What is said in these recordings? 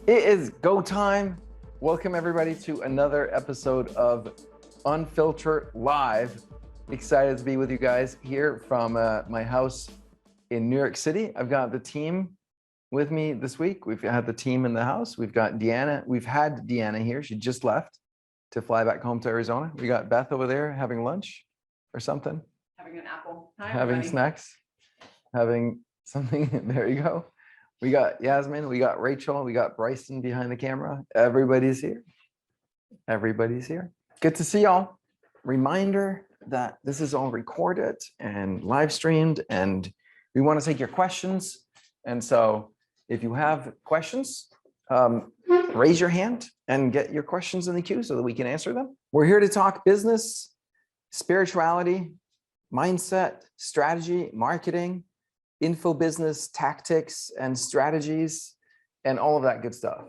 It is go time. Welcome everybody to another episode of Unfiltered Live. Excited to be with you guys here from my house in New York City. I've got the team with me this week. We've had the team in the house. We've got Deanna. We've had Deanna here. She just left to fly back home to Arizona. We got Beth over there having lunch or something. Having an apple. Hi, having everybody. snacks, having something. There you go. We got Yasmin, we got Rachel, we got Bryson behind the camera. Everybody's here. Everybody's here. Good to see y'all. Reminder that this is all recorded and live streamed, and we want to take your questions. And so if you have questions, raise your hand and get your questions in the queue so that we can answer them. We're here to talk business, spirituality, mindset, strategy, marketing, info business tactics and strategies, and all of that good stuff.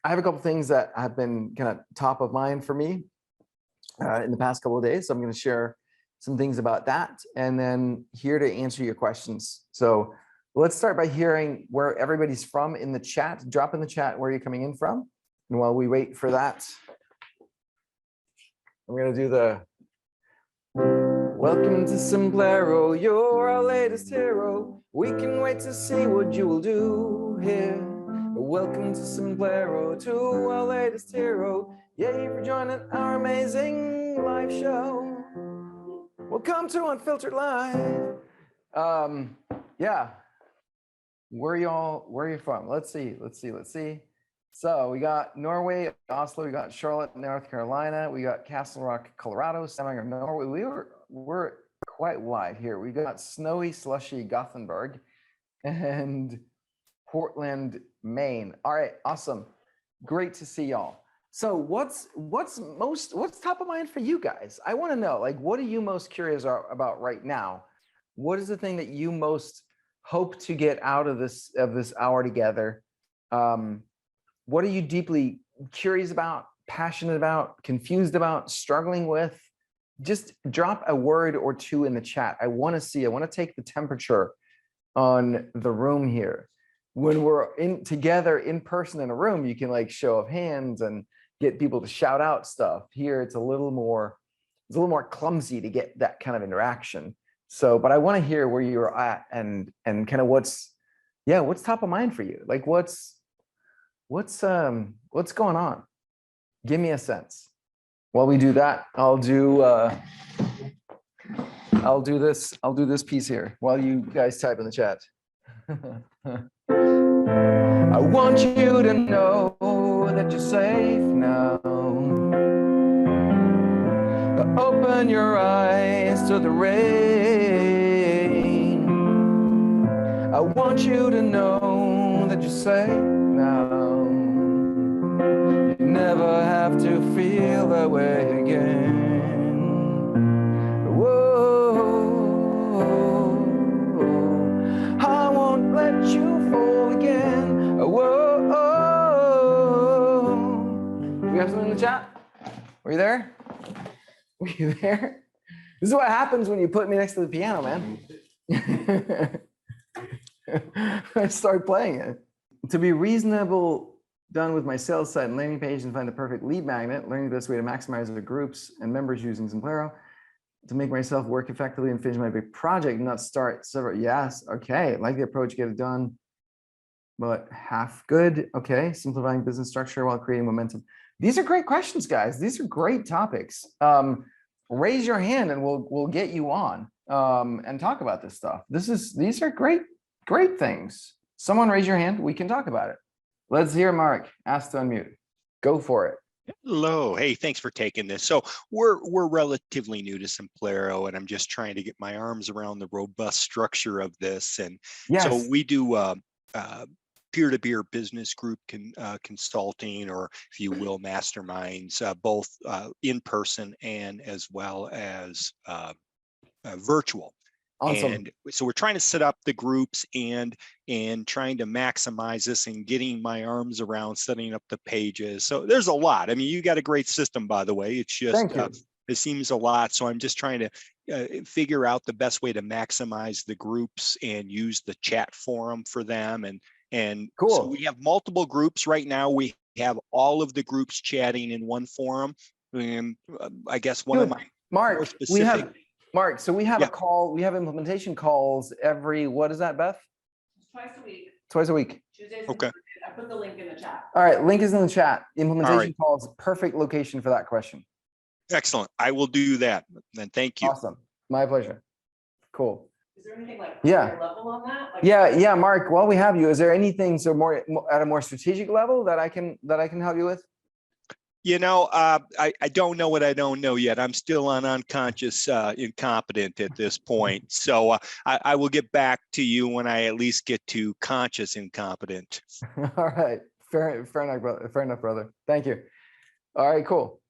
I have a couple things that have been kind of top of mind for me in the past couple of days. So I'm going to share some things about that, and then here to answer your questions. So let's start by hearing where everybody's from in the chat. Drop in the chat where you're coming in from. And while we wait for that, I'm going to do the welcome to Simplero, you're our latest hero. We can wait to see what you will do here. Welcome to Simplero, to our latest hero. Yay for joining our amazing live show. Welcome to Unfiltered Live. Yeah. Where are you from? Let's see. So we got Norway, Oslo, we got Charlotte, North Carolina, we got Castle Rock, Colorado, Stavanger, Norway. We're quite wide here. We got snowy, slushy Gothenburg and Portland, Maine. All right, awesome. Great to see y'all. So what's top of mind for you guys? I want to know, like, what are you most curious about right now? What is the thing that you most hope to get out of this hour together? What are you deeply curious about, passionate about, confused about, struggling with? Just drop a word or two in the chat. I want to take the temperature on the room here. When we're together in person in a room, you can like show of hands and get people to shout out stuff. Here, it's a little more clumsy to get that kind of interaction. So, but I want to hear where you're at and kind of what's top of mind for you? Like what's going on? Give me a sense. While we do that, I'll do this piece here while you guys type in the chat. I want you to know that you're safe now. Open your eyes to the rain. I want you to know that you're safe now. You never have to feel that way again. Whoa, I won't let you fall again. Whoa, do we have something in the chat? Were you there? Were you there? This is what happens when you put me next to the piano, man. I start playing it. To be reasonable, done with my sales site and landing page and find the perfect lead magnet, learning the best way to maximize the groups and members using Simplero to make myself work effectively and finish my big project, not start several. Yes, okay, like the approach, get it done, but half good. Okay, simplifying business structure while creating momentum. These are great questions, guys. These are great topics. Raise your hand and we'll get you on and talk about this stuff. These are great things. Someone raise your hand. We can talk about it. Let's hear Mark. Ask to unmute. Go for it. Hello. Hey, thanks for taking this. So we're relatively new to Simplero, and I'm just trying to get my arms around the robust structure of this. And yes. So we do peer-to-peer business group consulting, or if you will, masterminds, both in person and as well as virtual. Awesome. And so we're trying to set up the groups and trying to maximize this and getting my arms around setting up the pages. So there's a lot. I mean, you got a great system, by the way. It's just it seems a lot. So I'm just trying to figure out the best way to maximize the groups and use the chat forum for them. And And cool. So we have multiple groups right now. We have all of the groups chatting in one forum. And I guess one of my more specific. Mark, so we have a call, we have implementation calls every, what is that, Beth? Twice a week. Twice a week. Tuesdays. Okay. I put the link in the chat. All right, link is in the chat. Implementation calls, perfect location for that question. Excellent. I will do that. Then thank you. Awesome. My pleasure. Cool. Is there anything like higher level on that? Like, yeah, Mark, while we have you, is there anything so more at a more strategic level that I can help you with? You know, I don't know what I don't know yet. I'm still on unconscious incompetent at this point. So I will get back to you when I at least get to conscious incompetent. All right. Fair enough, brother. Fair enough, brother. Thank you. All right, cool.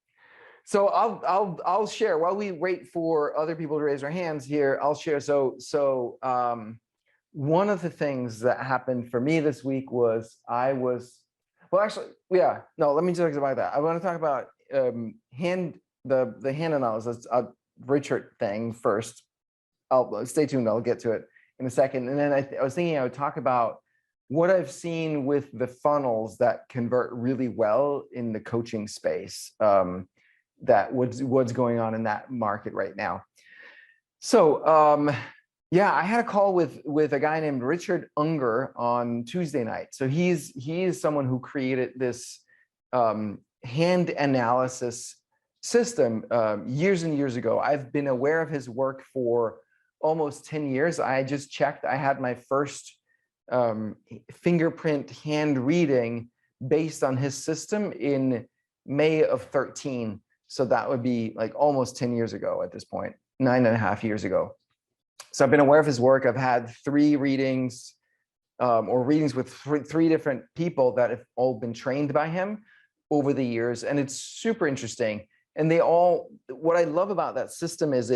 So I'll share while we wait for other people to raise their hands here. I'll share. So one of the things that happened for me this week was let me talk about that. I want to talk about the hand analysis, Richard thing first. I'll stay tuned. I'll get to it in a second. And then I was thinking I would talk about what I've seen with the funnels that convert really well in the coaching space. That what's going on in that market right now. So I had a call with a guy named Richard Unger on Tuesday night. So he is someone who created this hand analysis system years and years ago. I've been aware of his work for almost 10 years. I just checked. I had my first fingerprint hand reading based on his system in May of 13. So that would be like almost 10 years ago at this point, 9.5 years ago. So I've been aware of his work. I've had 3 readings or readings with three different people that have all been trained by him over the years. And it's super interesting. And what I love about that system is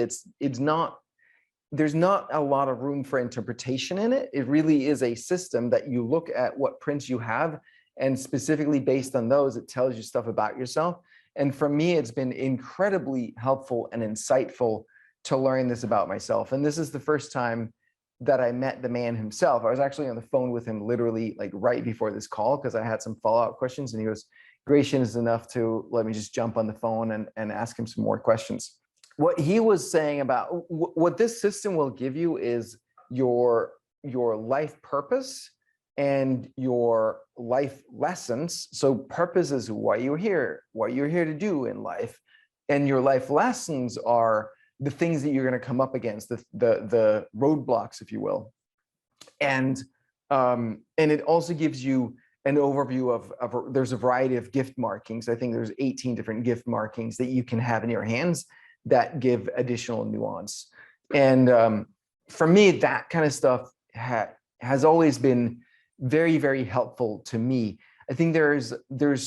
there's not a lot of room for interpretation in it. It really is a system that you look at what prints you have, and specifically based on those, it tells you stuff about yourself. And for me, it's been incredibly helpful and insightful to learn this about myself. And this is the first time that I met the man himself. I was actually on the phone with him literally like right before this call because I had some follow-up questions, and he was gracious enough to let me just jump on the phone and ask him some more questions. What he was saying about what this system will give you is your life purpose and your life lessons. So purpose is why you're here, what you're here to do in life. And your life lessons are the things that you're going to come up against, the roadblocks, if you will. And it also gives you an overview of there's a variety of gift markings. I think there's 18 different gift markings that you can have in your hands that give additional nuance. And for me, that kind of stuff has always been very, very helpful to me. I think there's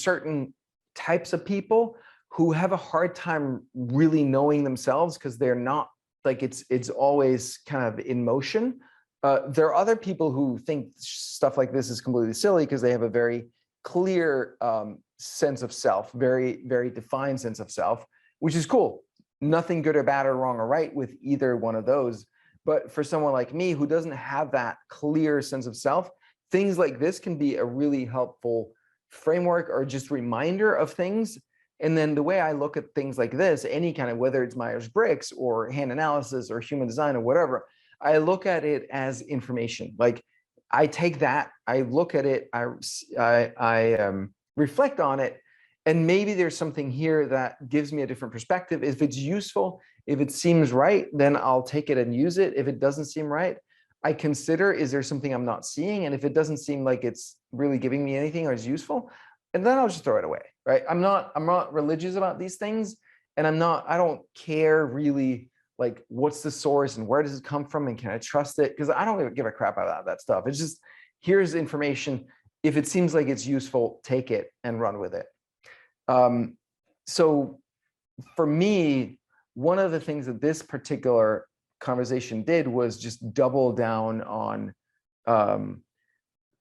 certain types of people who have a hard time really knowing themselves because they're not like it's always kind of in motion. There are other people who think stuff like this is completely silly because they have a very clear sense of self, very, very defined sense of self, which is cool. Nothing good or bad or wrong or right with either one of those. But for someone like me who doesn't have that clear sense of self, things like this can be a really helpful framework or just reminder of things. And then the way I look at things like this, any kind of, whether it's Myers-Briggs or hand analysis or human design or whatever, I look at it as information. Like I take that, I look at it, I reflect on it, and maybe there's something here that gives me a different perspective. If it's useful, if it seems right, then I'll take it and use it. If it doesn't seem right, I consider, is there something I'm not seeing? And if it doesn't seem like it's really giving me anything or is useful, and then I'll just throw it away, right? I'm not religious about these things, and I don't care really like what's the source and where does it come from and can I trust it? Because I don't give a crap about that stuff. It's just, here's information. If it seems like it's useful, take it and run with it. So for me, one of the things that this particular conversation did was just double down on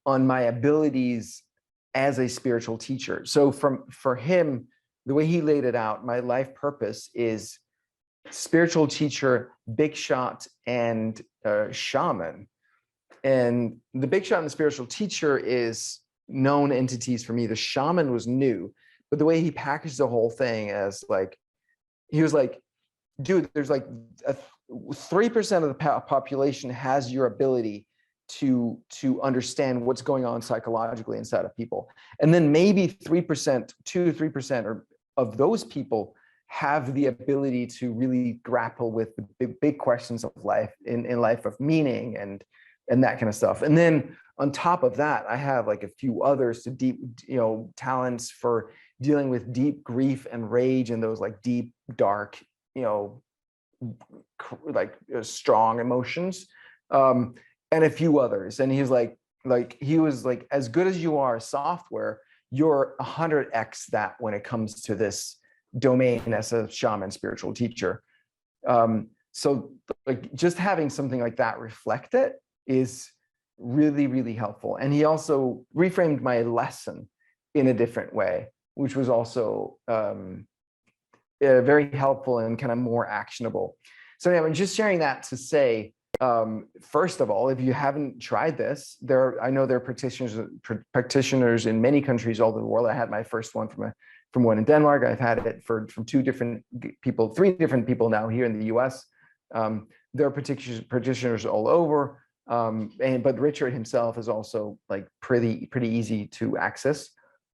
my abilities as a spiritual teacher. So for him, the way he laid it out, my life purpose is spiritual teacher, big shot, and shaman. And the big shot and the spiritual teacher is known entities for me. The shaman was new, but the way he packaged the whole thing as like, he was like, dude, there's like 3% of the population has your ability to understand what's going on psychologically inside of people. And then maybe 3%, 2 to 3% of those people have the ability to really grapple with the big questions of life, in life, of meaning and that kind of stuff. And then on top of that, I have like a few others to deep, talents for dealing with deep grief and rage and those like deep, dark, like strong emotions, and a few others. And he's like he was like, as good as you are software, you're 100x that when it comes to this domain as a shaman spiritual teacher. So like just having something like that reflect it is really, really helpful. And he also reframed my lesson in a different way, which was also very helpful and kind of more actionable. So yeah, I'm just sharing that to say, first of all, if you haven't tried this, I know there are practitioners in many countries all over the world. I had my first one from one in Denmark. I've had it from 2 different people, 3 different people now here in the US. There are practitioners all over. But Richard himself is also like pretty easy to access.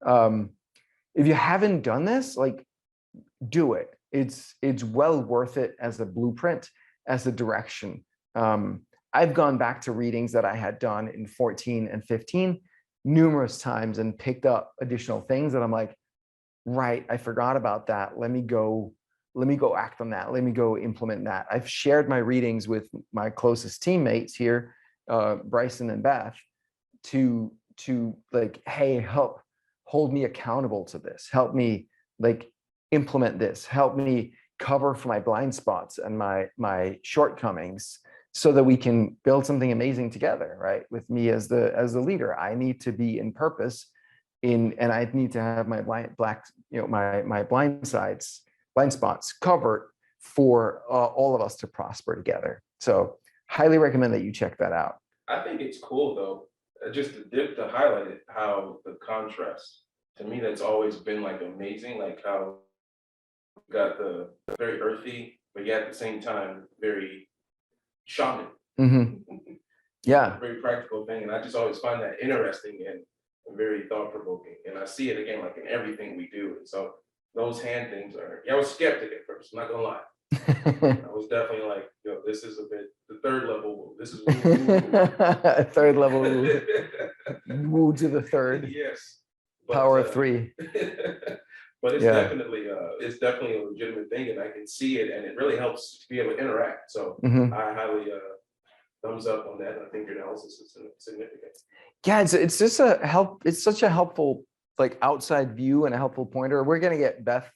If you haven't done this, like, do it. It's well worth it as a blueprint, as a direction. I've gone back to readings that I had done in 14 and 15 numerous times and picked up additional things that I'm like, right, I forgot about that. Let me go act on that. Let me go implement that. I've shared my readings with my closest teammates here, Bryson and Beth, to like, hey, help hold me accountable to this. Help me like implement this. Help me cover for my blind spots and my shortcomings, so that we can build something amazing together, right? With me as the leader, I need to be in purpose, and I need to have my my blind spots covered for all of us to prosper together. So highly recommend that you check that out. I think it's cool though, just to highlight it, how the contrast, to me, that's always been like amazing, like how you got the very earthy, but yet at the same time, very shaman. Mm-hmm. Yeah. Very practical thing. And I just always find that interesting and very thought provoking. And I see it again, like in everything we do. And so those hand things I was skeptic at first, I'm not gonna lie. I was definitely like, this is a bit the third level. This is woo. Third level woo. Woo to the third. Yes. But, power of 3. But it's definitely a legitimate thing, and I can see it, and it really helps to be able to interact. So I highly thumbs up on that. And I think your analysis is significant. Yeah, it's just it's such a helpful like outside view and a helpful pointer. We're gonna get Beth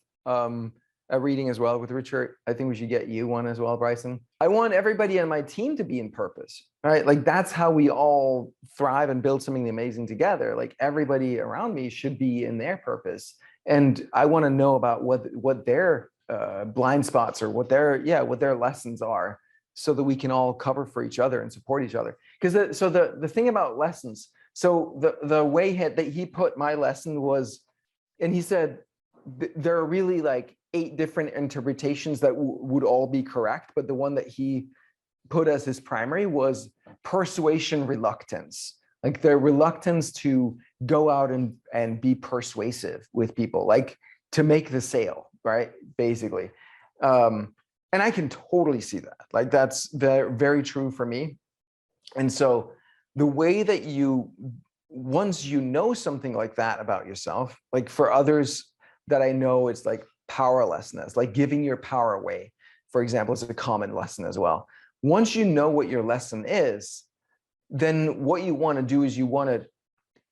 a reading as well with Richard. I think we should get you one as well, Bryson. I want everybody on my team to be in purpose, right? Like that's how we all thrive and build something amazing together. Like everybody around me should be in their purpose. And I want to know about what their blind spots or what their lessons are, so that we can all cover for each other and support each other. Because the thing about lessons, so the way that he put my lesson was, and he said there are really like 8 different interpretations that would all be correct, but the one that he put as his primary was persuasion reluctance, like the reluctance to go out and be persuasive with people, like to make the sale, right? Basically. And I can totally see that. Like that's very true for me. And so the way that once you know something like that about yourself, like for others that I know, it's like powerlessness, like giving your power away, for example, is a common lesson as well. Once you know what your lesson is, then what you want to do is you want to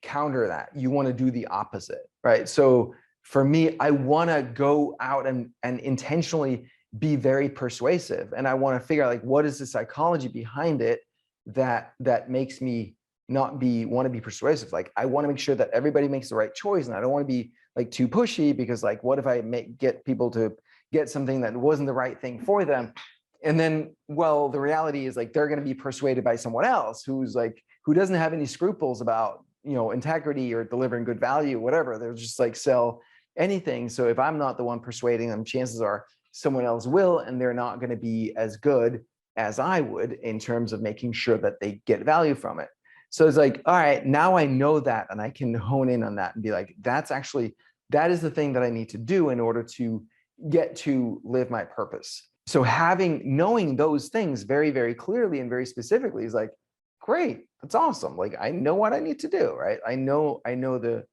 counter that. You want to do the opposite, right? So for me, I want to go out and intentionally be very persuasive. And I want to figure out like, what is the psychology behind it that makes me want to be persuasive. Like I want to make sure that everybody makes the right choice, and I don't want to be like too pushy, because like, what if I get people to get something that wasn't the right thing for them? And then, well, the reality is like they're going to be persuaded by someone else who's like, who doesn't have any scruples about, you know, integrity or delivering good value, whatever. They're just like sell anything. So if I'm not the one persuading them, chances are someone else will, and they're not going to be as good as I would in terms of making sure that they get value from it. So it's like, all right, now I know that, and I can hone in on that and be like, that is the thing that I need to do in order to get to live my purpose. So knowing those things very, very clearly and very specifically is like, great, that's awesome. Like, I know what I need to do, right? I know the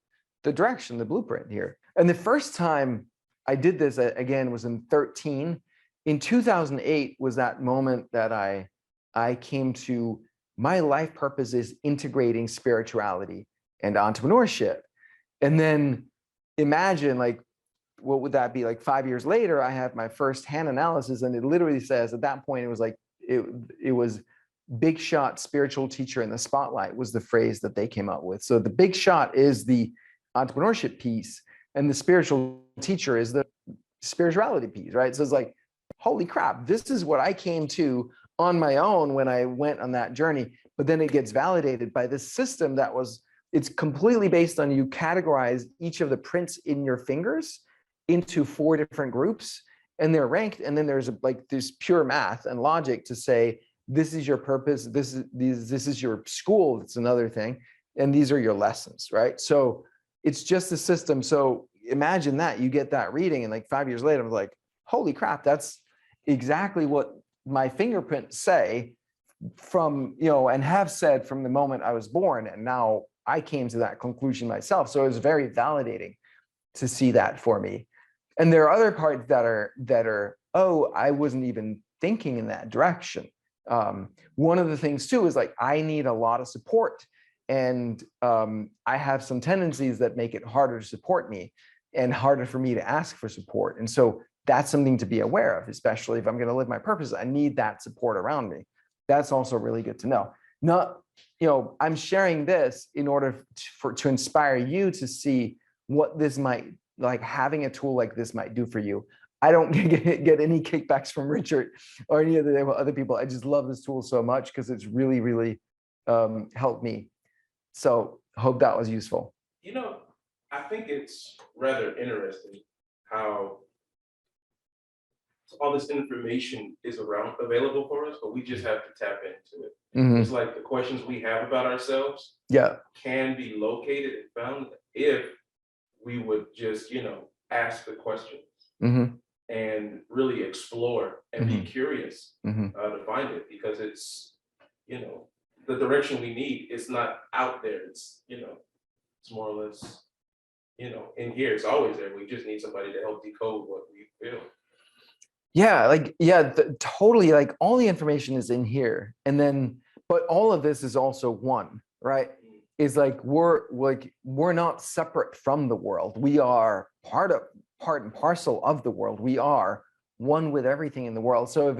direction, the blueprint here. And the first time I did this, again, was in 13. In 2008 was that moment that I came to, my life purpose is integrating spirituality and entrepreneurship. And then imagine, like, what would that be? Like 5 years later, I have my first hand analysis, and it literally says at that point, it was like, it was big shot spiritual teacher in the spotlight was the phrase that they came up with. So the big shot is the entrepreneurship piece, and the spiritual teacher is the spirituality piece, right? So it's like, holy crap, this is what I came to on my own when I went on that journey. But then it gets validated by this system it's completely based on you categorize each of the prints in your fingers into 4 different groups, and they're ranked. And then there's this pure math and logic to say, this is your purpose, this is your school, it's another thing, and these are your lessons, right? So it's just a system. So imagine that you get that reading, and like 5 years later, I'm like, holy crap, that's exactly what my fingerprints say from, you know, and have said from the moment I was born. And now I came to that conclusion myself. So it was very validating to see that for me. And there are other parts that are, oh, I wasn't even thinking in that direction. One of the things too is like, I need a lot of support, and I have some tendencies that make it harder to support me and harder for me to ask for support. And so that's something to be aware of, especially if I'm going to live my purpose. I need that support around me. That's also really good to know. Not, you know, I'm sharing this in order to inspire you to see what this might, like having a tool like this might do for you. I don't get any kickbacks from Richard or any of the other people. I just love this tool so much because it's really, really helped me. So hope that was useful. You know, I think it's rather interesting how all this information is available for us, but we just have to tap into it. Mm-hmm. It's like the questions we have about ourselves can be located and found if we would just, you know, ask the questions and really explore and be curious to find it, because it's, you know, the direction we need is not out there. It's, you know, it's more or less, you know, in here. It's always there. We just need somebody to help decode what we feel. Yeah, like, yeah, totally. Like all the information is in here. And then, but all of this is also one, right? Is like, we're not separate from the world. We are part and parcel of the world. We are one with everything in the world. So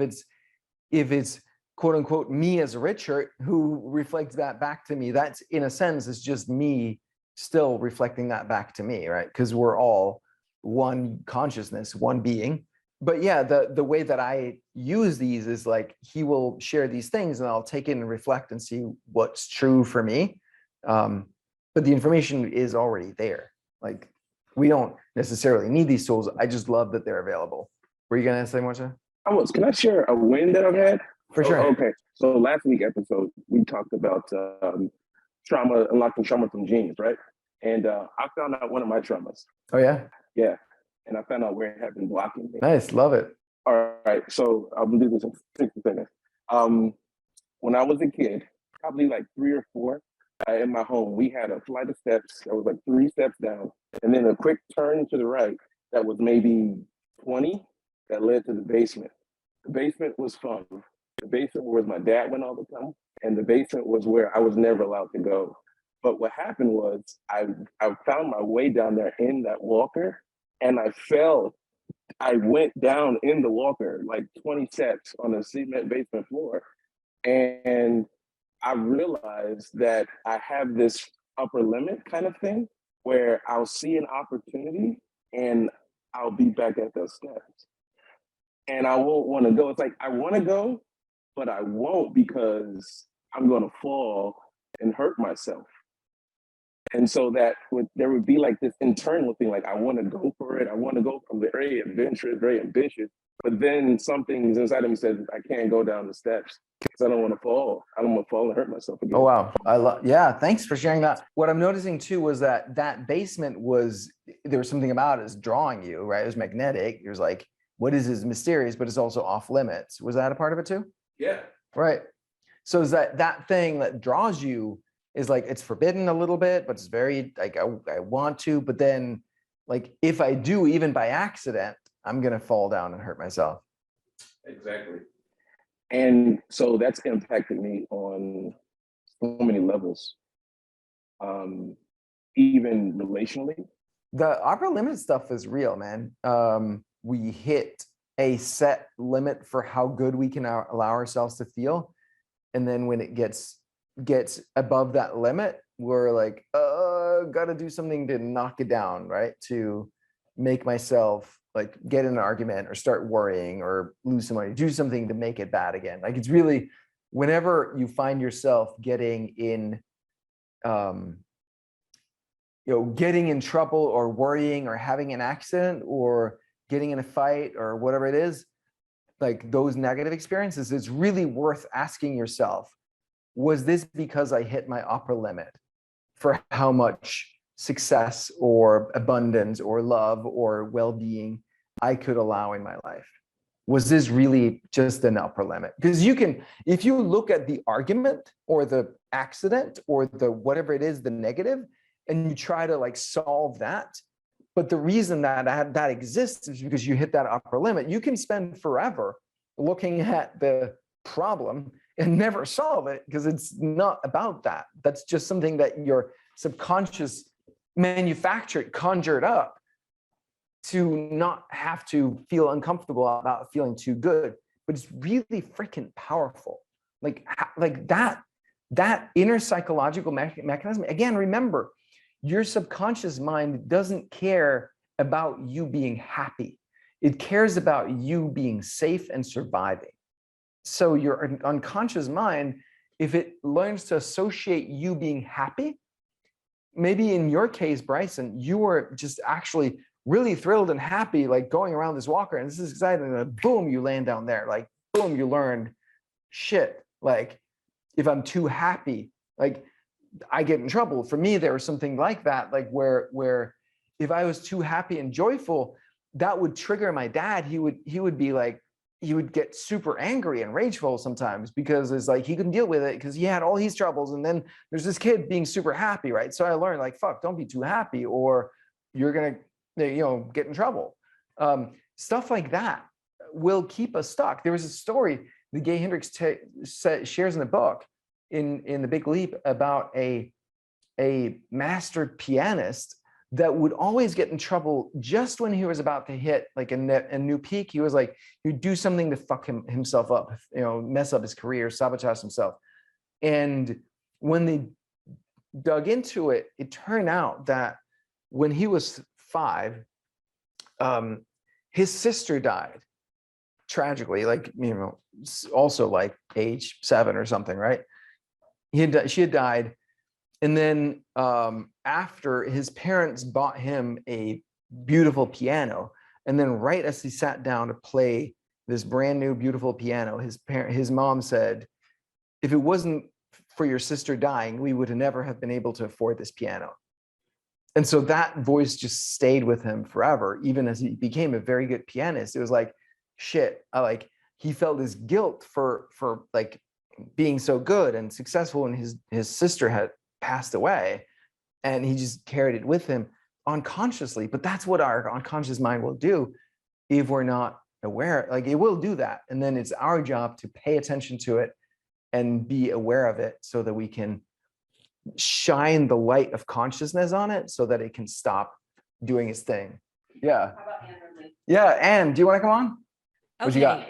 if it's quote unquote me as Richard who reflects that back to me, that's in a sense, it's just me still reflecting that back to me, right? Because we're all one consciousness, one being. But yeah, the way that I use these is like, he will share these things and I'll take it and reflect and see what's true for me. But the information is already there. Like, we don't necessarily need these tools. I just love that they're available. Were you gonna say more, sir? Can I share a win that I've had? For sure. Okay. So last week episode, we talked about trauma, unlocking trauma from genes, right? And I found out one of my traumas. Oh yeah? Yeah. And I found out where it had been blocking me. Nice, love it. All right. So I'm gonna do this in 60 seconds. When I was a kid, probably like 3 or 4, in my home, we had a flight of steps that was like 3 steps down, and then a quick turn to the right that was maybe 20 that led to the basement. The basement was fun. The basement was where my dad went all the time, and the basement was where I was never allowed to go. But what happened was I found my way down there in that walker, and I fell. I went down in the walker like 20 steps on the cement basement floor, and I realized that I have this upper limit kind of thing where I'll see an opportunity and I'll be back at those steps. and I won't want to go. It's like, I want to go, but I won't because I'm going to fall and hurt myself. And so there would be like this internal thing, like I want to go for it. I want to go. I'm very adventurous, very ambitious. But then something inside of me says I can't go down the steps because I don't want to fall. I don't want to fall and hurt myself again. Oh, wow. Yeah. Thanks for sharing that. What I'm noticing too was that basement there was something about it is drawing you, right? It was magnetic. It was like, what is this mysterious, but it's also off limits. Was that a part of it too? Yeah. Right. So is that thing that draws you is like, it's forbidden a little bit, but it's very like, I want to, but then like, if I do, even by accident, I'm going to fall down and hurt myself. Exactly. And so that's impacted me on so many levels, even relationally. The upper limit stuff is real, man. We hit a set limit for how good we can allow ourselves to feel. And then when it gets above that limit, we're like, gotta do something to knock it down, right? To make myself like get in an argument or start worrying or lose some money, do something to make it bad again. Like it's really, whenever you find yourself getting in, getting in trouble or worrying or having an accident or getting in a fight or whatever it is, like those negative experiences, it's really worth asking yourself, was this because I hit my upper limit for how much success or abundance or love or well-being I could allow in my life? Was this really just an upper limit? Because you can, if you look at the argument or the accident or the whatever it is, the negative, and you try to like solve that, but the reason that exists is because you hit that upper limit. You can spend forever looking at the problem and never solve it because it's not about that. That's just something that your subconscious manufactured, conjured up to not have to feel uncomfortable about feeling too good. But it's really freaking powerful. Like that inner psychological mechanism. Again, remember, your subconscious mind doesn't care about you being happy. It cares about you being safe and surviving. So your unconscious mind, if it learns to associate you being happy, maybe in your case, Bryson, you were just actually really thrilled and happy, like going around this walker, and this is exciting, and boom, you land down there. Like, boom, you learned shit. Like, if I'm too happy, like I get in trouble. For me, there was something like that, like where if I was too happy and joyful, that would trigger my dad. He would be like, he would get super angry and rageful sometimes because it's like he couldn't deal with it because he had all these troubles. And then there's this kid being super happy, right? So I learned like, fuck, don't be too happy or you're gonna, get in trouble. Stuff like that will keep us stuck. There was a story that Gay Hendricks shares in the book in The Big Leap about a mastered pianist that would always get in trouble just when he was about to hit like a new peak. He was like, he'd do something to fuck himself up, mess up his career, sabotage himself. And when they dug into it, it turned out that when he was 5, his sister died tragically, like, also like age 7 or something, right? She had died. And then after, his parents bought him a beautiful piano. And then right as he sat down to play this brand new, beautiful piano, his mom said, if it wasn't for your sister dying, we would never have been able to afford this piano. And so that voice just stayed with him forever, even as he became a very good pianist. It was like, shit, he felt this guilt for like being so good and successful, and his sister had passed away, and he just carried it with him unconsciously. But that's what our unconscious mind will do if we're not aware. Like, it will do that, and then it's our job to pay attention to it and be aware of it so that we can shine the light of consciousness on it so that it can stop doing its thing. Yeah. How about Anne Ridley? Yeah, Anne, do you want to come on? What you got?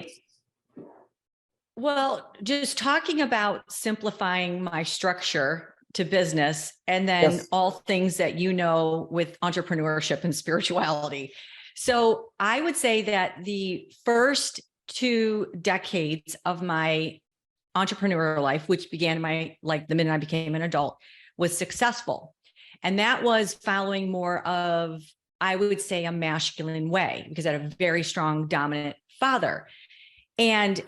Well, just talking about simplifying my structure to business, and then Yes. all things that with entrepreneurship and spirituality. So I would say that the first 2 decades of my entrepreneurial life, which began the minute I became an adult, was successful. And that was following more of, I would say, a masculine way, because I had a very strong, dominant father. And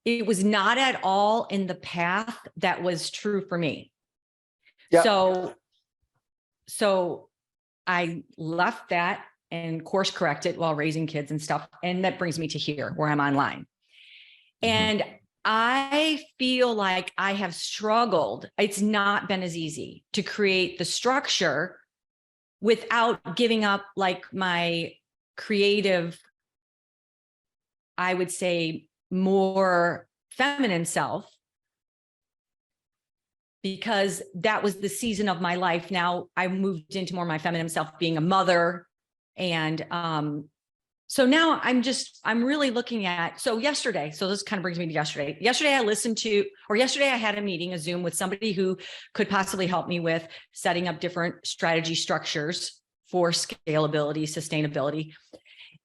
it was not at all in the path that was true for me. Yep. So I left that and course corrected while raising kids and stuff. And that brings me to here, where I'm online. And I feel like I have struggled. It's not been as easy to create the structure without giving up like my creative, I would say, more feminine self, because that was the season of my life. Now I moved into more my feminine self, being a mother. And so now I'm really looking at, so this kind of brings me to yesterday. Yesterday I had a meeting, a Zoom, with somebody who could possibly help me with setting up different strategy structures for scalability, sustainability.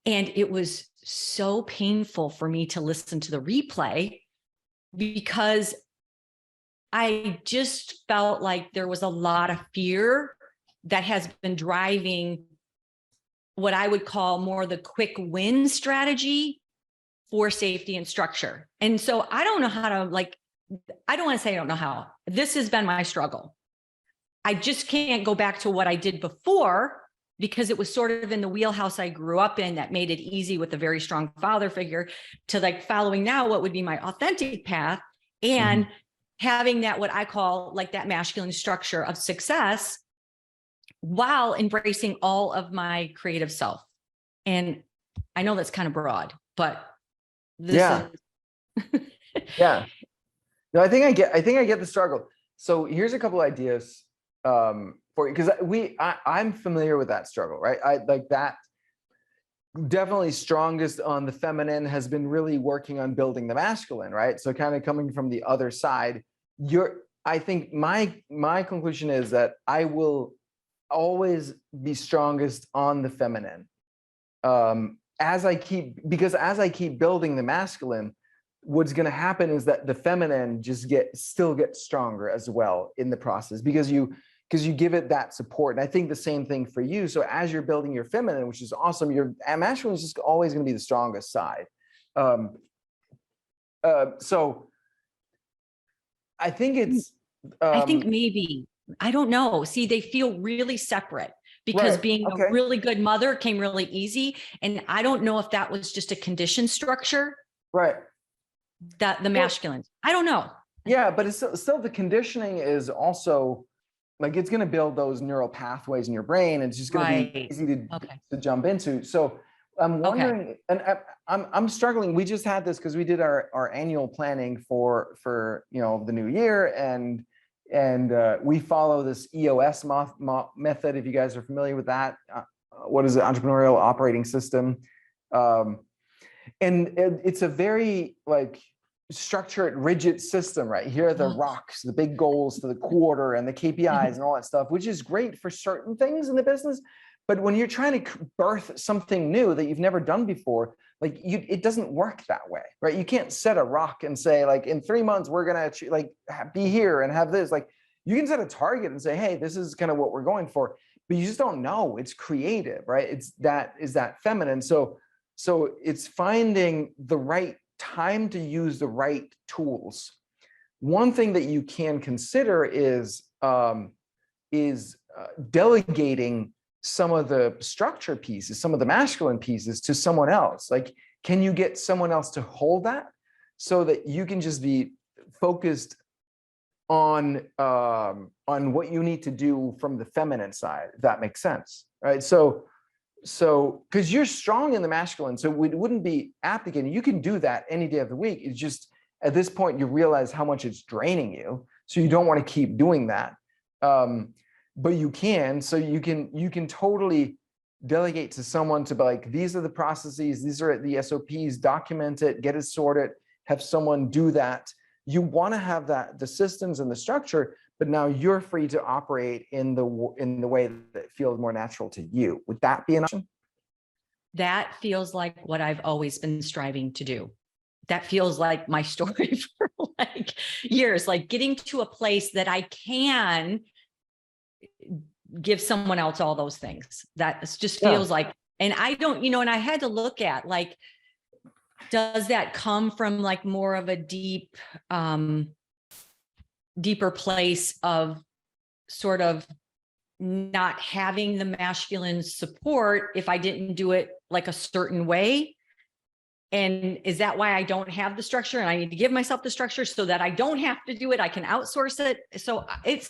And it was so painful for me to listen to the replay, because I just felt like there was a lot of fear that has been driving what I would call more the quick win strategy for safety and structure. And so I don't know how to, I don't want to say I don't know how. This has been my struggle. I just can't go back to what I did before, because it was sort of in the wheelhouse I grew up in that made it easy with a very strong father figure, to following now what would be my authentic path, and having that, what I call that masculine structure of success, while embracing all of my creative self. And I know that's kind of broad, but this is yeah. No, I think I get the struggle. So here's a couple ideas for you, because I'm familiar with that struggle, right? I like that. Definitely strongest on the feminine, has been really working on building the masculine, right? So kind of coming from the other side, I think my conclusion is that I will always be strongest on the feminine. As I keep building the masculine, what's going to happen is that the feminine still gets stronger as well in the process, because you give it that support. And I think the same thing for you. So as you're building your feminine, which is awesome, your masculine is just always going to be the strongest side. So I think it's, I think maybe, I don't know. See, they feel really separate, because being a really good mother came really easy. And I don't know if that was just a condition structure. Right. That the masculine, I don't know. Yeah, but it's still the conditioning is also it's going to build those neural pathways in your brain. It's just going to be easy to jump into. So I'm wondering, and I'm struggling. We just had this because we did our annual planning for the new year, and we follow this EOS method. If you guys are familiar with that, what is it? Entrepreneurial Operating System. And it's a very structured, rigid system, right? Here are the rocks, the big goals for the quarter, and the KPIs and all that stuff, which is great for certain things in the business. But when you're trying to birth something new that you've never done before, it doesn't work that way, right? You can't set a rock and say, in 3 months, we're going to be here and have this. You can set a target and say, hey, this is kind of what we're going for, but you just don't know. It's creative, right? Is that feminine. So it's finding the right time to use the right tools. One thing that you can consider is delegating some of the structure pieces, some of the masculine pieces, to someone else. Can you get someone else to hold that so that you can just be focused on what you need to do from the feminine side, if that makes sense, right? So because you're strong in the masculine, so it wouldn't be abdicating. You can do that any day of the week. It's just at this point you realize how much it's draining you, so you don't want to keep doing that. But you can, so you can totally delegate to someone to be these are the processes, these are the SOPs, document it, get it sorted, have someone do that. You want to have the systems and the structure, but now you're free to operate in the way that feels more natural to you. Would that be an option? that feels like what I've always been striving to do. That feels like my story for like years, like getting to a place that I can give someone else all those things. That just feels like, and I don't, and I had to look at like, does that come from like more of a deeper place of sort of not having the masculine support if I didn't do it like a certain way? And is that why I don't have the structure and I need to give myself the structure so that I don't have to do it? I can outsource it. So it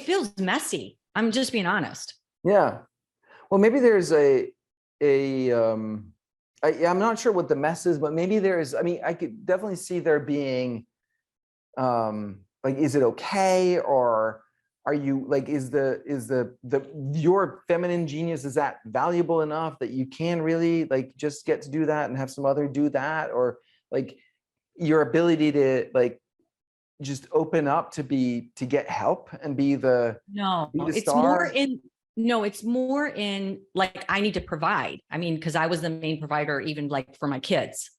feels messy. I'm just being honest. Yeah. Well, maybe there's I'm not sure what the mess is, but maybe there's, I mean, I could definitely see there being, like, is it okay? Or are you like, is your feminine genius, is that valuable enough that you can really like just get to do that and have some other do that? Or like your ability to like just open up to get help and be the it's star? it's more in like, I need to provide. I mean, because I was the main provider, even like for my kids.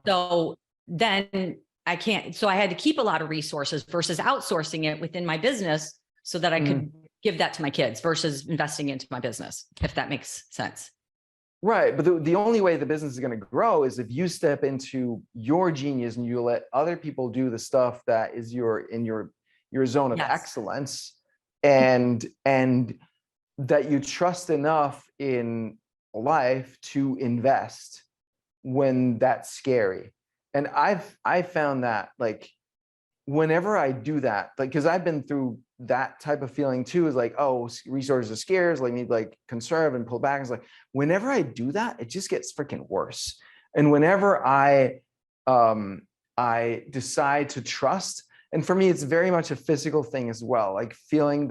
So then I can't, so I had to keep a lot of resources versus outsourcing it within my business so that I could give that to my kids versus investing into my business, if that makes sense. Right. But the only way the business is going to grow is if you step into your genius and you let other people do the stuff that is in your zone of excellence, and that you trust enough in life to invest when that's scary. And I've found that like whenever I do that, like, because I've been through that type of feeling too, is like, oh, resources are scarce, like need like conserve and pull back. It's like whenever I do that, it just gets freaking worse. And whenever I decide to trust, and for me, it's very much a physical thing as well, like feeling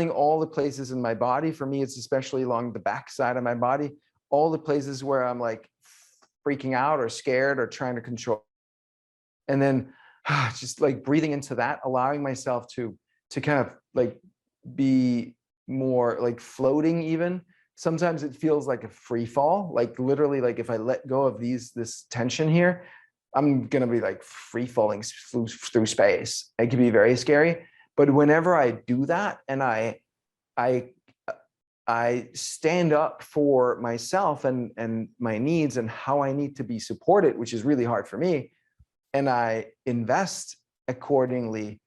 all the places in my body. For me, it's especially along the back side of my body, all the places where I'm like freaking out or scared or trying to control. And then just like breathing into that, allowing myself to kind of like be more like floating even. Sometimes it feels like a free fall, like literally, like if I let go of this tension here, I'm going to be like free falling through space. It can be very scary. But whenever I do that and I stand up for myself and my needs and how I need to be supported, which is really hard for me, and I invest accordingly,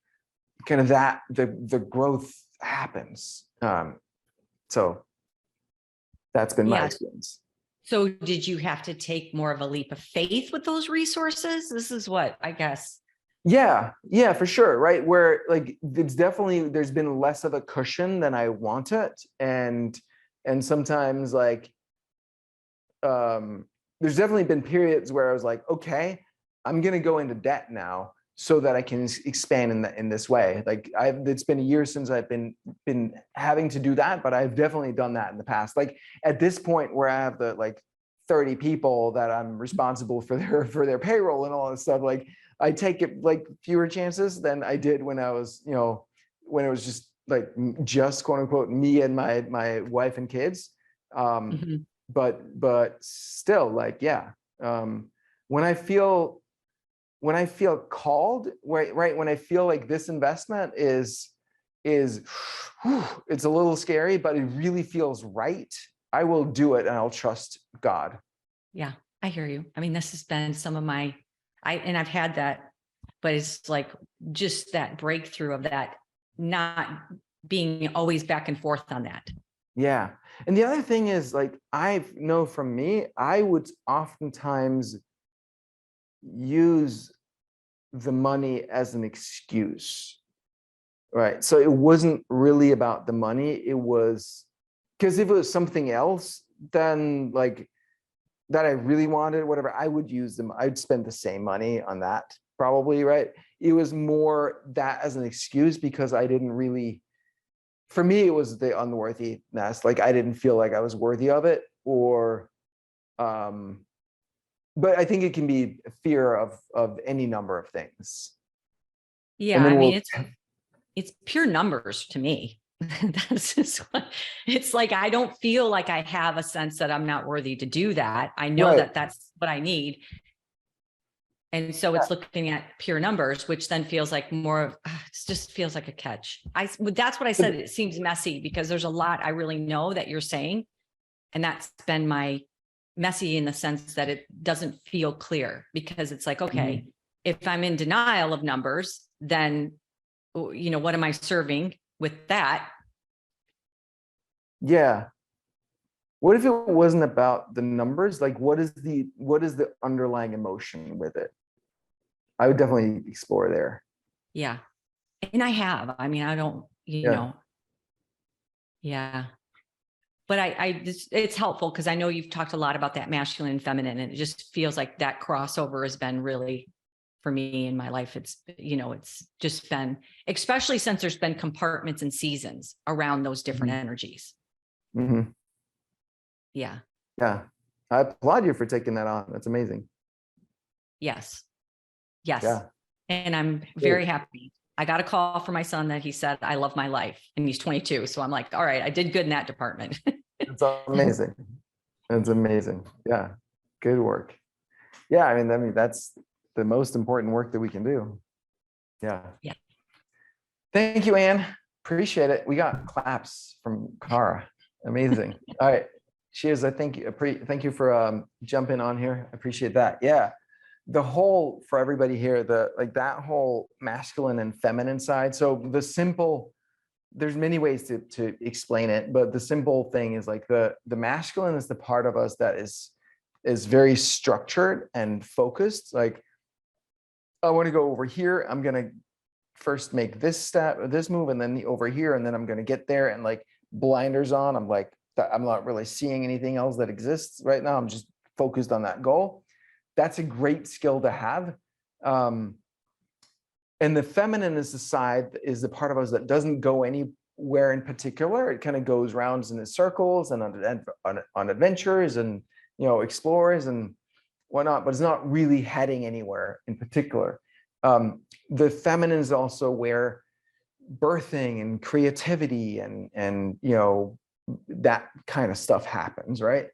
kind of that the growth happens. So that's been my experience. So did you have to take more of a leap of faith with those resources? This is what I guess. Yeah, for sure. Right. Where like it's definitely, there's been less of a cushion than I wanted. And sometimes like, there's definitely been periods where I was like, okay, I'm going to go into debt now so that I can expand in this way. Like it's been a year since I've been having to do that, but I've definitely done that in the past. Like at this point where I have the like 30 people that I'm responsible for their payroll and all this stuff, like I take it like fewer chances than I did when I was, when it was just quote unquote me and my wife and kids. But still like, yeah. When I feel called, right, when I feel like this investment is it's a little scary, but it really feels right, I will do it and I'll trust God. Yeah, I hear you. I mean, this has been some of my, I've had that, but it's like just that breakthrough of that, not being always back and forth on that. Yeah. And the other thing is like, I know from me, I would oftentimes use the money as an excuse, right? So it wasn't really about the money. It was because if it was something else, then like that I really wanted, whatever, I would use them. I'd spend the same money on that probably, right? It was more that as an excuse because I didn't really, for me, it was the unworthiness. Like I didn't feel like I was worthy of it, or, but I think it can be a fear of any number of things. Yeah, I mean, it's pure numbers to me. That's just what it's like. I don't feel like I have a sense that I'm not worthy to do that. I know that that's what I need. And so it's looking at pure numbers, which then feels like more of, it just feels like a catch. That's what I said. It seems messy because there's a lot I really know that you're saying. And that's been my messy in the sense that it doesn't feel clear, because it's like, okay, if I'm in denial of numbers, then, what am I serving with that? Yeah. What if it wasn't about the numbers? Like, what is the underlying emotion with it? I would definitely explore there. Yeah. And I have, I mean, I don't, know. Yeah. But it's helpful because I know you've talked a lot about that masculine and feminine, and it just feels like that crossover has been really, for me in my life, it's, it's just been, especially since there's been compartments and seasons around those different energies. Mm-hmm. Yeah. Yeah. I applaud you for taking that on. That's amazing. Yes. Yes. Yeah. And I'm very happy. I got a call from my son that he said, I love my life, and he's 22. So I'm like, all right, I did good in that department. It's amazing. It's amazing. Yeah. Good work. Yeah. I mean, that's the most important work that we can do. Yeah. Yeah. Thank you, Anne. Appreciate it. We got claps from Cara. Amazing. All right. Cheers. Thank you for jumping on here. I appreciate that. Yeah. The whole, for everybody here, that whole masculine and feminine side. So there's many ways to explain it, but the simple thing is like the masculine is the part of us that is very structured and focused. Like, I want to go over here. I'm going to first make this move, and then over here, and then I'm going to get there, and like blinders on. I'm like, I'm not really seeing anything else that exists right now. I'm just focused on that goal. That's a great skill to have. And the feminine is the part of us that doesn't go anywhere in particular. It kind of goes rounds in circles and on adventures and, explores and whatnot, but it's not really heading anywhere in particular. The feminine is also where birthing and creativity and that kind of stuff happens, right?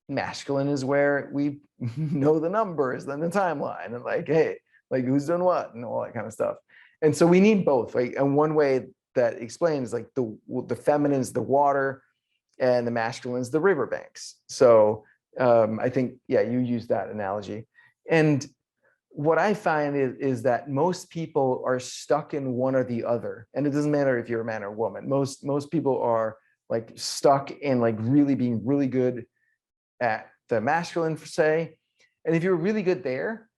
Masculine is where we know the numbers and the timeline and like, hey, like who's doing what and all that kind of stuff. And so we need both. Like, and one way that explains, like, the feminine is the water and the masculine is the riverbanks. So I think, yeah, you use that analogy. And what I find is that most people are stuck in one or the other. And it doesn't matter if you're a man or a woman. Most people are like stuck in like really being really good at the masculine, for say. And if you're really good there,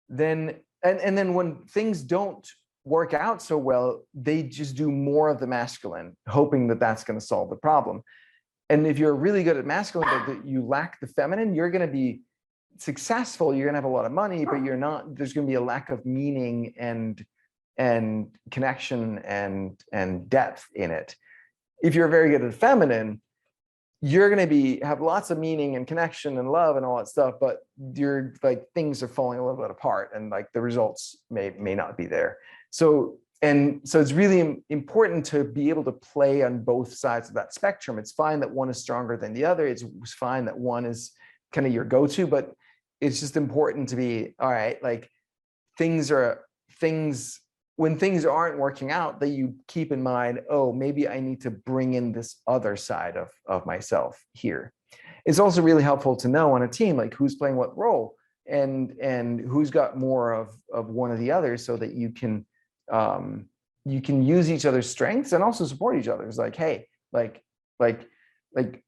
then and then when things don't work out so well, they just do more of the masculine, hoping that that's going to solve the problem. And if you're really good at masculine, but you lack the feminine, you're going to be successful. You're going to have a lot of money, but you're not. There's going to be a lack of meaning and connection and depth in it. If you're very good at feminine, you're going to have lots of meaning and connection and love and all that stuff, but you're like, things are falling a little bit apart and like the results may not be there. So it's really important to be able to play on both sides of that spectrum. It's fine that one is stronger than the other. It's fine that one is kind of your go-to, but it's just important to be, all right, like when things aren't working out, that you keep in mind, oh, maybe I need to bring in this other side of myself here. It's also really helpful to know on a team, like who's playing what role and who's got more of one or the other, so that you can use each other's strengths and also support each other. It's like, hey, like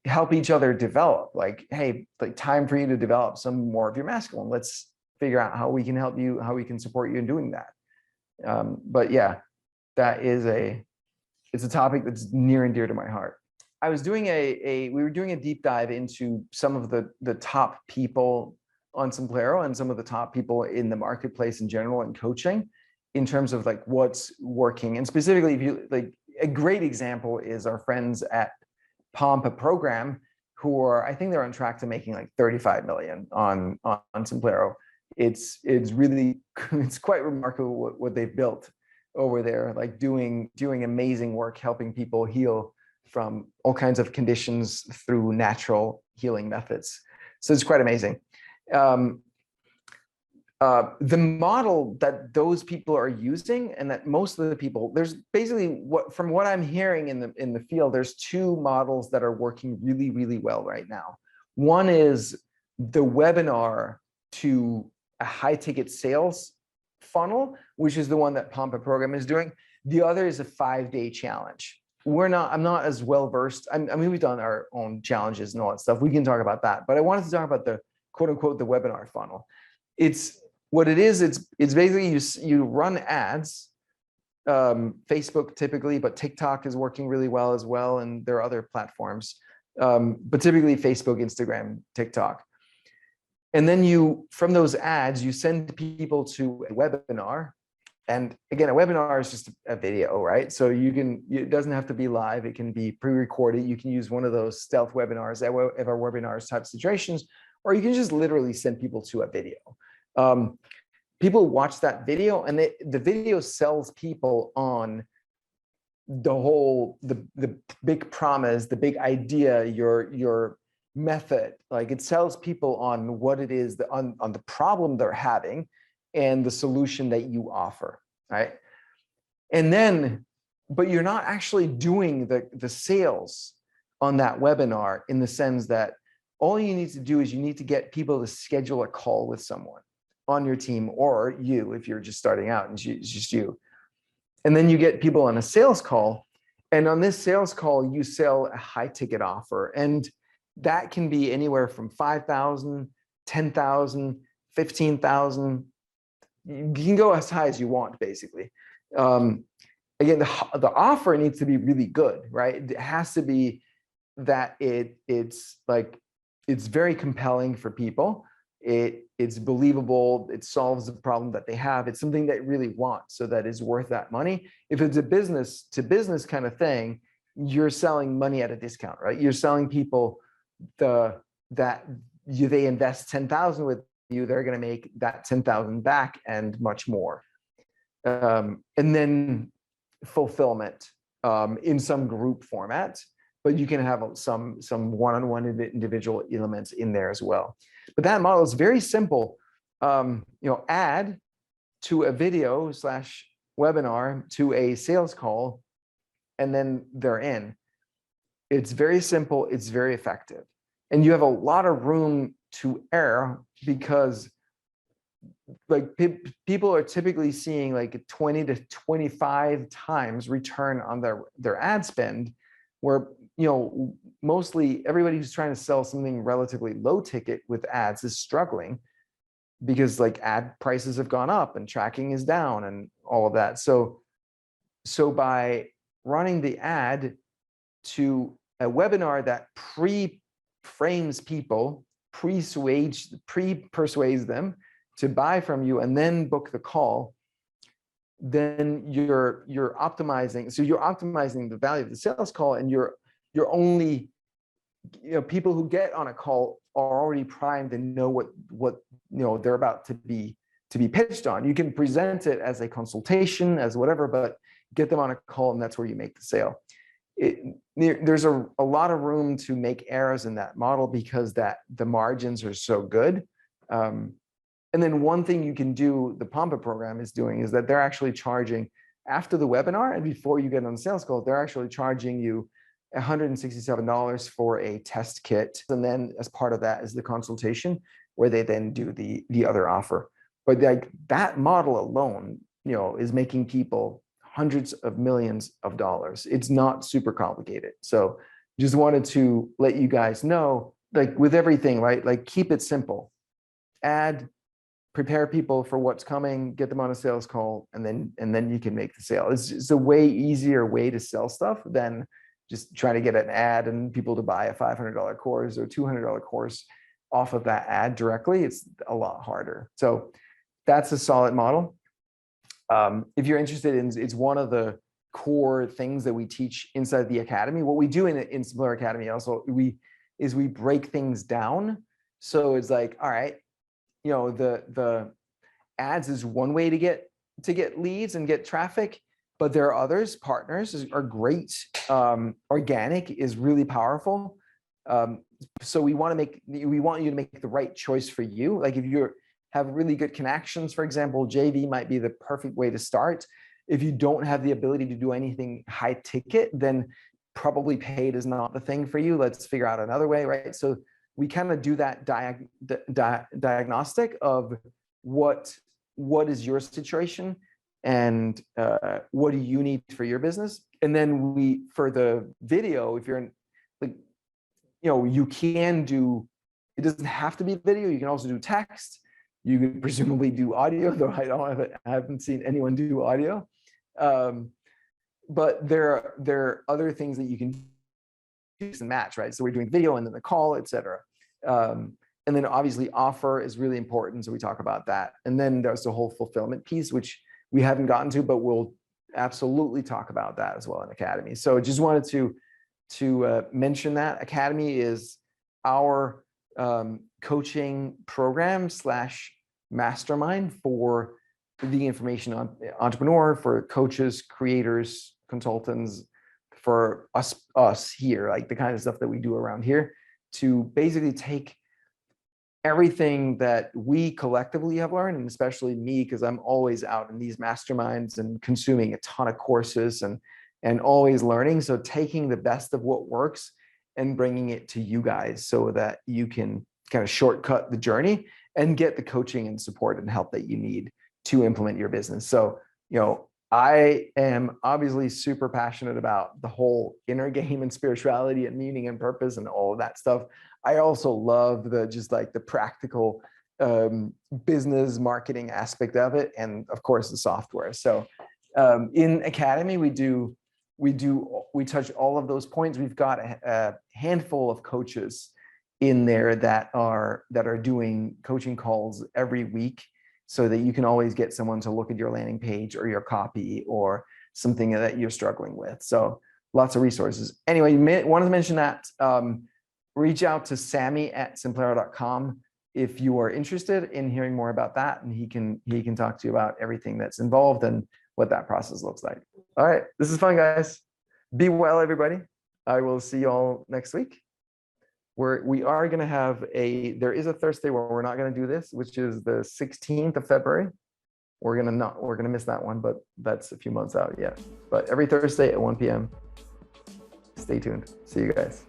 help each other develop. Like, hey, like time for you to develop some more of your masculine. Let's figure out how we can help you, how we can support you in doing that. But yeah, it's a topic that's near and dear to my heart. I was doing we were doing a deep dive into some of the top people on Simplero and some of the top people in the marketplace in general and coaching, in terms of like what's working. And specifically, if you like, a great example is our friends at Pompa Program, who are, I think they're on track to making like 35 million on Simplero. It's really, it's quite remarkable what they've built over there, like doing amazing work, helping people heal from all kinds of conditions through natural healing methods. So it's quite amazing. The model that those people are using, and that most of the people, there's basically, from what I'm hearing in the field, there's two models that are working really, really well right now. One is the webinar to a high ticket sales funnel, which is the one that Pampa program is doing. The other is a 5-day challenge. I'm not as well versed. I mean, we've done our own challenges and all that stuff. We can talk about that, but I wanted to talk about the quote unquote, the webinar funnel. It's what it is. It's basically you run ads, Facebook typically, but TikTok is working really well as well. And there are other platforms, but typically Facebook, Instagram, TikTok. And then from those ads, you send people to a webinar. And again, a webinar is just a video, right? So it doesn't have to be live. It can be pre-recorded. You can use one of those stealth webinars, ever webinars type situations, or you can just literally send people to a video. People watch that video, and the video sells people on the big promise, the big idea, your method. Like, it sells people on what it is, on the problem they're having and the solution that you offer, right? And then, but you're not actually doing the sales on that webinar, in the sense that all you need to do is you need to get people to schedule a call with someone on your team, or you, if you're just starting out and it's just you. And then you get people on a sales call. And on this sales call, you sell a high ticket offer. And that can be anywhere from 5,000, 10,000, 15,000. You can go as high as you want, basically. Again, the offer needs to be really good, right? It has to be that it's very compelling for people. It's believable. It solves the problem that they have. It's something they really want, so that is worth that money. If it's a business to business kind of thing, you're selling money at a discount, right? You're selling people they invest 10,000 with you, they're going to make that 10,000 back and much more. And then fulfillment in some group format, but you can have some one-on-one individual elements in there as well. But that model is very simple. Add to a video / webinar to a sales call, and then they're in. It's very simple. It's very effective. And you have a lot of room to err, because people are typically seeing like 20 to 25 times return on their ad spend, where mostly everybody who's trying to sell something relatively low ticket with ads is struggling, because like ad prices have gone up and tracking is down and all of that. So by running the ad to a webinar that pre-frames people, pre-persuades them to buy from you, and then book the call, then you're optimizing. So you're optimizing the value of the sales call, and you're only, people who get on a call are already primed and know what they're about to be pitched on. You can present it as a consultation, as whatever, but get them on a call, and that's where you make the sale. There's a lot of room to make errors in that model, because the margins are so good. And then one thing you can do, the Pampa program is doing, is that they're actually charging after the webinar, and before you get on the sales call, they're actually charging you $167 for a test kit. And then as part of that is the consultation, where they then do the other offer. But like that model alone, is making people hundreds of millions of dollars. It's not super complicated. So just wanted to let you guys know, like with everything, right? Like, keep it simple. Prepare people for what's coming, get them on a sales call, and then you can make the sale. It's a way easier way to sell stuff than just trying to get an ad and people to buy a $500 course or $200 course off of that ad directly. It's a lot harder. So that's a solid model. If you're interested it's one of the core things that we teach inside the academy. What we do in Simplero Academy also, we break things down. So it's like, all right, the ads is one way to get get leads and get traffic, but there are others. Partners are great. Organic is really powerful. So we want you to make the right choice for you. Like if you have really good connections, for example, JV might be the perfect way to start. If you don't have the ability to do anything high ticket, then probably paid is not the thing for you. Let's figure out another way, right? So we kind of do that diagnostic of what is your situation and what do you need for your business. And then for the video, if you're in, like, you can do, it doesn't have to be video. You can also do text. You could presumably do audio, though I haven't seen anyone do audio. But there are other things that you can mix and match, right? So we're doing video and then the call, etc. And then obviously offer is really important. So we talk about that. And then there's the whole fulfillment piece, which we haven't gotten to, but we'll absolutely talk about that as well in Academy. So just wanted to mention that Academy is our coaching program / mastermind for the information entrepreneur, for coaches, creators, consultants, for us here, like the kind of stuff that we do around here, to basically take everything that we collectively have learned, and especially me, because I'm always out in these masterminds and consuming a ton of courses and always learning. So taking the best of what works and bringing it to you guys so that you can kind of shortcut the journey and get the coaching and support and help that you need to implement your business. So, I am obviously super passionate about the whole inner game and spirituality and meaning and purpose and all of that stuff. I also love the practical business marketing aspect of it, and of course the software. So in Academy, we touch all of those points. We've got a handful of coaches in there that are doing coaching calls every week, so that you can always get someone to look at your landing page or your copy or something that you're struggling with. So lots of resources. Anyway, wanted to mention that. Reach out to Sammy@simplero.com if you are interested in hearing more about that, and he can talk to you about everything that's involved and what that process looks like. All right, this is fun, guys. Be well, everybody. I will see you all next week. We are going to have there is a Thursday where we're not going to do this, which is the 16th of February. We're going to miss that one, but that's a few months out yet. But every Thursday at 1 p.m. Stay tuned. See you guys.